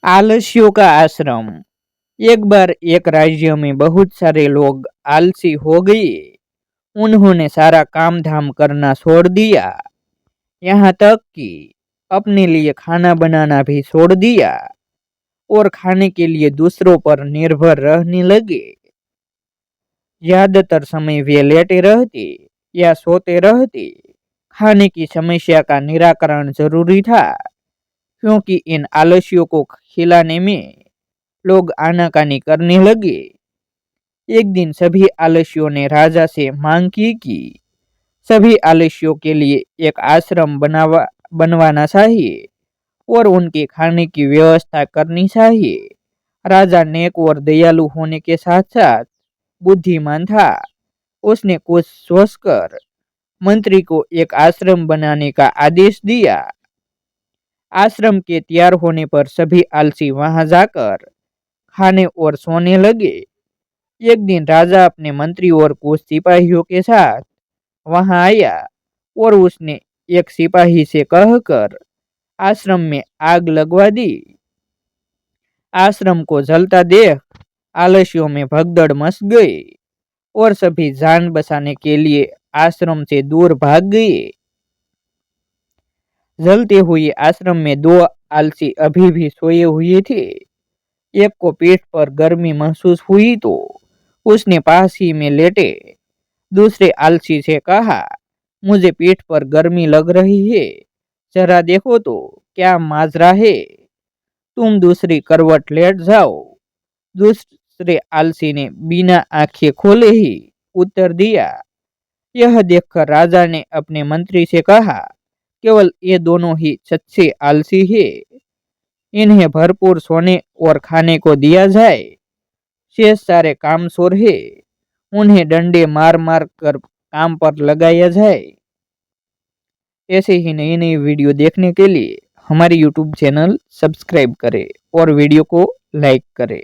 आलसियों का आश्रम। एक बार एक राज्य में बहुत सारे लोग आलसी हो गए। उन्होंने सारा काम धाम करना छोड़ दिया, यहाँ तक कि अपने लिए खाना बनाना भी छोड़ दिया और खाने के लिए दूसरों पर निर्भर रहने लगे। ज्यादातर समय वे लेटे रहते या सोते रहते। खाने की समस्या का निराकरण जरूरी था, क्योंकि इन आलसियों को खिलाने में लोग आनाकानी करने लगे। एक दिन सभी आलसियों ने राजा से मांग की कि सभी आलसियों के लिए एक आश्रम बनवाना चाहिए और उनके खाने की व्यवस्था करनी चाहिए। राजा नेक और दयालु होने के साथ साथ बुद्धिमान था। उसने कुछ सोचकर मंत्री को एक आश्रम बनाने का आदेश दिया। आश्रम के तैयार होने पर सभी आलसी वहां जाकर खाने और सोने लगे। एक दिन राजा अपने मंत्री और कुछ सिपाहियों के साथ वहां आया और उसने एक सिपाही से कहकर आश्रम में आग लगवा दी। आश्रम को जलता देख आलसियों में भगदड़ मच गई और सभी जान बचाने के लिए आश्रम से दूर भाग गए। जलते हुए आश्रम में दो आलसी अभी भी सोए हुए थे। एक को पीठ पर गर्मी महसूस हुई तो उसने पास ही में लेटे दूसरे आलसी से कहा, मुझे पीठ पर गर्मी लग रही है, जरा देखो तो क्या माजरा है। तुम दूसरी करवट लेट जाओ। दूसरे आलसी ने बिना आंखें खोले ही उत्तर दिया। यह देखकर राजा ने अपने मंत्री से कहा, केवल ये दोनों ही सच्चे आलसी है, इन्हें भरपूर सोने और खाने को दिया जाए। शेष सारे कामचोर है, उन्हें डंडे मार मार कर काम पर लगाया जाए। ऐसे ही नई नई वीडियो देखने के लिए हमारे YouTube चैनल सब्सक्राइब करें और वीडियो को लाइक करें।